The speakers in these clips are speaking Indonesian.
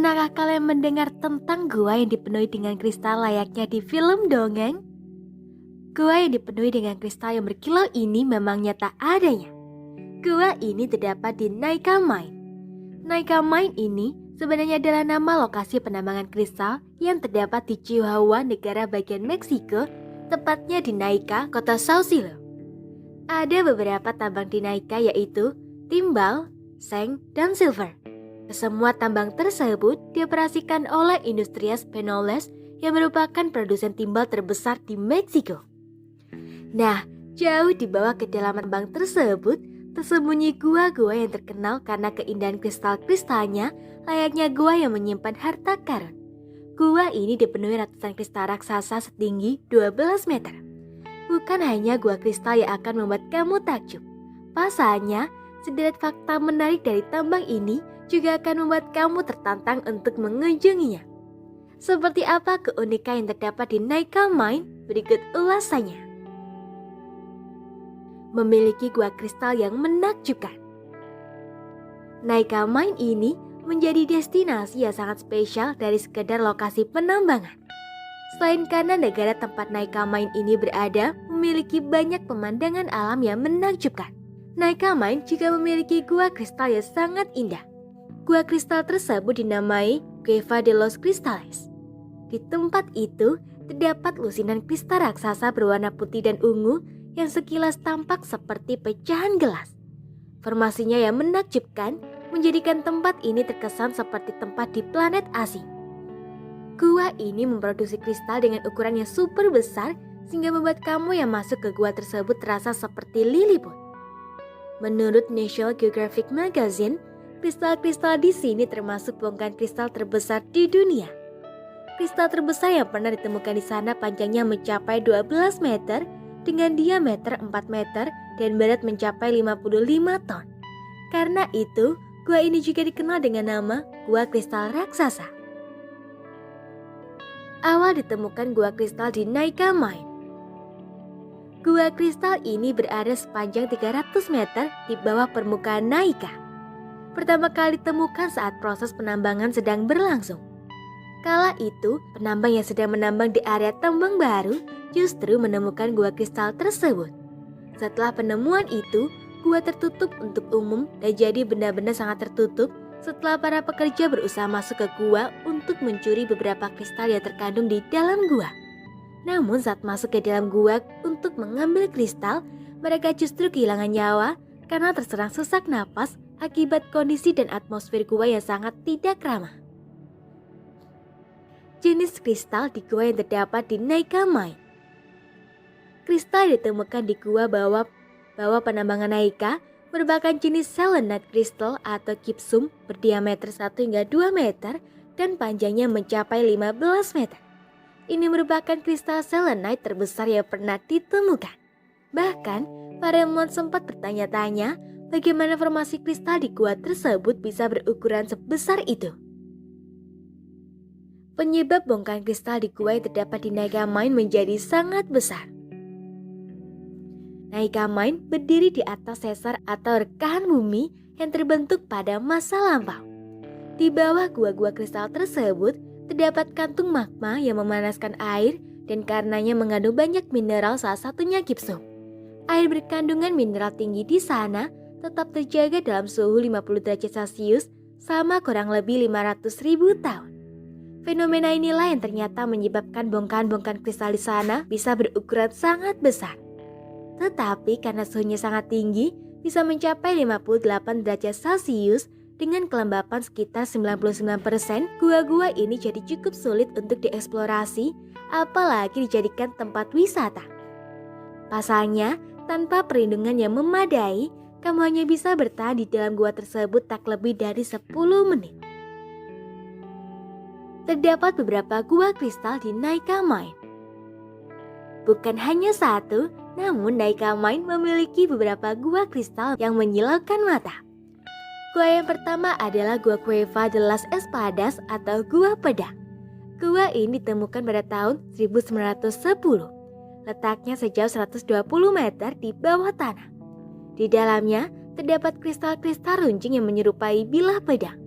Pernahkah kalian mendengar tentang gua yang dipenuhi dengan kristal layaknya di film dongeng? Gua yang dipenuhi dengan kristal yang berkilau ini memang nyata adanya. Gua ini terdapat di Naika Mine. Naika Mine ini sebenarnya adalah nama lokasi penambangan kristal yang terdapat di Chihuahua, negara bagian Meksiko, tepatnya di Naika, kota Sausalito. Ada beberapa tambang di Naika yaitu timbal, seng, dan silver. Semua tambang tersebut dioperasikan oleh Industrias Penoles yang merupakan produsen timbal terbesar di Meksiko. Nah, jauh di bawah kedalaman tambang tersebut tersembunyi gua-gua yang terkenal karena keindahan kristal-kristalnya layaknya gua yang menyimpan harta karun. Gua ini dipenuhi ratusan kristal raksasa setinggi 12 meter. Bukan hanya gua kristal yang akan membuat kamu takjub. Pasalnya, sederet fakta menarik dari tambang ini juga akan membuat kamu tertantang untuk mengunjunginya. Seperti apa keunikan yang terdapat di Naika Mine? Berikut ulasannya. Memiliki gua kristal yang menakjubkan. Naika Mine ini menjadi destinasi yang sangat spesial dari sekedar lokasi penambangan. Selain karena negara tempat Naika Mine ini berada memiliki banyak pemandangan alam yang menakjubkan, Naika Mine juga memiliki gua kristal yang sangat indah. Gua kristal tersebut dinamai Cueva de los Cristales. Di tempat itu terdapat lusinan kristal raksasa berwarna putih dan ungu yang sekilas tampak seperti pecahan gelas. Formasinya yang menakjubkan menjadikan tempat ini terkesan seperti tempat di planet asing. Gua ini memproduksi kristal dengan ukuran yang super besar sehingga membuat kamu yang masuk ke gua tersebut terasa seperti Lilliput. Menurut National Geographic Magazine, kristal-kristal di sini termasuk bongkahan kristal terbesar di dunia. Kristal terbesar yang pernah ditemukan di sana panjangnya mencapai 12 meter dengan diameter 4 meter dan berat mencapai 55 ton. Karena itu, gua ini juga dikenal dengan nama Gua Kristal Raksasa. Awal ditemukan gua kristal di Naika Mine. Gua kristal ini berada sepanjang 300 meter di bawah permukaan Naika. Pertama kali ditemukan saat proses penambangan sedang berlangsung. Kala itu, penambang yang sedang menambang di area tambang baru justru menemukan gua kristal tersebut. Setelah penemuan itu, gua tertutup untuk umum dan jadi benda-benda sangat tertutup setelah para pekerja berusaha masuk ke gua untuk mencuri beberapa kristal yang terkandung di dalam gua. Namun saat masuk ke dalam gua untuk mengambil kristal, mereka justru kehilangan nyawa karena terserang sesak napas akibat kondisi dan atmosfer gua yang sangat tidak ramah. Jenis kristal di gua yang terdapat di Naika Mine. Kristal yang ditemukan di gua bawah penambangan Naika merupakan jenis selenite crystal atau gypsum berdiameter 1 hingga 2 meter dan panjangnya mencapai 15 meter. Ini merupakan kristal selenite terbesar yang pernah ditemukan. Bahkan, para ilmuwan sempat bertanya-tanya bagaimana formasi kristal di gua tersebut bisa berukuran sebesar itu. Penyebab bongkahan kristal di gua yang terdapat di Naika Mine menjadi sangat besar. Naika Mine berdiri di atas sesar atau rekahan bumi yang terbentuk pada masa lampau. Di bawah gua-gua kristal tersebut terdapat kantung magma yang memanaskan air dan karenanya mengandung banyak mineral, salah satunya gypsum. Air berkandungan mineral tinggi di sana tetap terjaga dalam suhu 50 derajat Celcius selama kurang lebih 500.000 tahun. Fenomena inilah yang ternyata menyebabkan bongkahan-bongkahan kristal di sana bisa berukuran sangat besar. Tetapi karena suhunya sangat tinggi, bisa mencapai 58 derajat Celcius dengan kelembapan sekitar 99%, gua-gua ini jadi cukup sulit untuk dieksplorasi, apalagi dijadikan tempat wisata. Pasalnya, tanpa perlindungan yang memadai, kamu hanya bisa bertahan di dalam gua tersebut tak lebih dari 10 menit. Terdapat beberapa gua kristal di Naika Mine. Bukan hanya satu, namun Naika Mine memiliki beberapa gua kristal yang menyilaukan mata. Gua yang pertama adalah Gua Cueva de las Espadas atau Gua Pedang. Gua ini ditemukan pada tahun 1910. Letaknya sejauh 120 meter di bawah tanah. Di dalamnya terdapat kristal-kristal runcing yang menyerupai bilah pedang.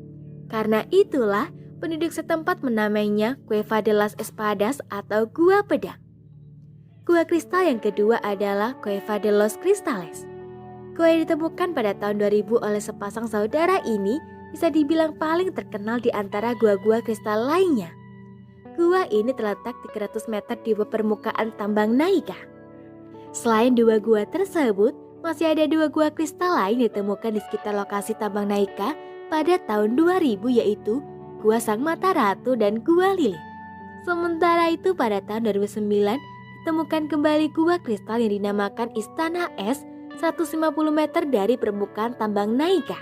Karena itulah Penduduk setempat menamainya Cueva de las Espadas atau Gua Pedang. Gua kristal yang kedua adalah Cueva de los Cristales. Gua yang ditemukan pada tahun 2000 oleh sepasang saudara ini bisa dibilang paling terkenal di antara gua-gua kristal lainnya. Gua ini terletak 300 meter di bawah permukaan tambang Naica. Selain dua gua tersebut, masih ada dua gua kristal lain ditemukan di sekitar lokasi tambang Naica pada tahun 2000, yaitu Gua Sang Mata Ratu dan Gua Lilin. Sementara itu pada tahun 2009 ditemukan kembali gua kristal yang dinamakan Istana Es 150 meter dari permukaan tambang Naica.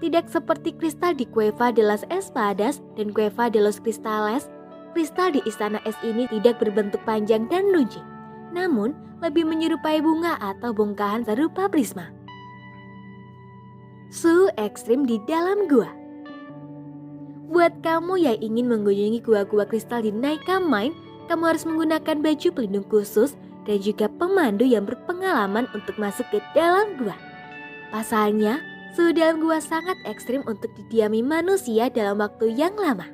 Tidak seperti kristal di Cueva de las Espadas dan Cueva de los Cristales, kristal di Istana Es ini tidak berbentuk panjang dan runcing, namun lebih menyerupai bunga atau bongkahan serupa prisma. Suhu ekstrim di dalam gua. Buat kamu yang ingin mengunjungi gua-gua kristal di Naica Mine, kamu harus menggunakan baju pelindung khusus dan juga pemandu yang berpengalaman untuk masuk ke dalam gua. Pasalnya, suhu dalam gua sangat ekstrim untuk didiami manusia dalam waktu yang lama.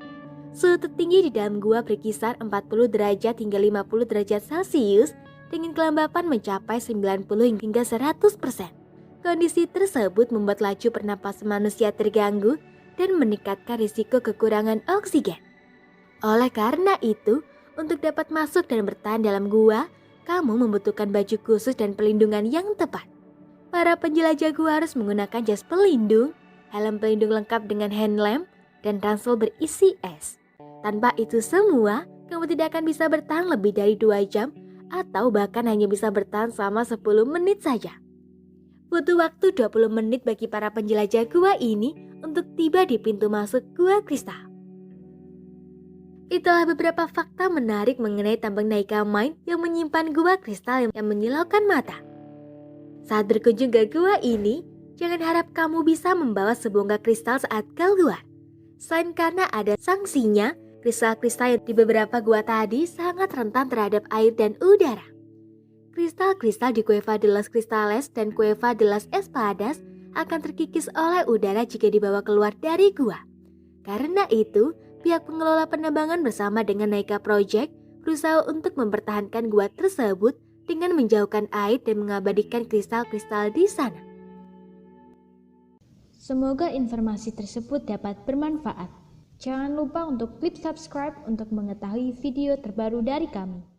Suhu tertinggi di dalam gua berkisar 40 derajat hingga 50 derajat Celcius dengan kelembapan mencapai 90 hingga 100%. Kondisi tersebut membuat laju pernapasan manusia terganggu dan meningkatkan risiko kekurangan oksigen. Oleh karena itu, untuk dapat masuk dan bertahan dalam gua, kamu membutuhkan baju khusus dan pelindungan yang tepat. Para penjelajah gua harus menggunakan jas pelindung, helm pelindung lengkap dengan hand lamp, dan ransel berisi es. Tanpa itu semua, kamu tidak akan bisa bertahan lebih dari 2 jam atau bahkan hanya bisa bertahan selama 10 menit saja. Butuh waktu 20 menit bagi para penjelajah gua ini untuk tiba di pintu masuk gua kristal. Itulah beberapa fakta menarik mengenai tambang Naica Mine yang menyimpan gua kristal yang menyilaukan mata. Saat berkunjung ke gua ini, jangan harap kamu bisa membawa sebongkah kristal saat keluar. Selain karena ada sanksinya, kristal-kristal yang di beberapa gua tadi sangat rentan terhadap air dan udara. Kristal-kristal di Cueva de los Cristales dan Cueva de las Espadas akan terkikis oleh udara jika dibawa keluar dari gua. Karena itu, pihak pengelola penambangan bersama dengan Naica Project berusaha untuk mempertahankan gua tersebut dengan menjauhkan air dan mengabadikan kristal-kristal di sana. Semoga informasi tersebut dapat bermanfaat. Jangan lupa untuk klik subscribe untuk mengetahui video terbaru dari kami.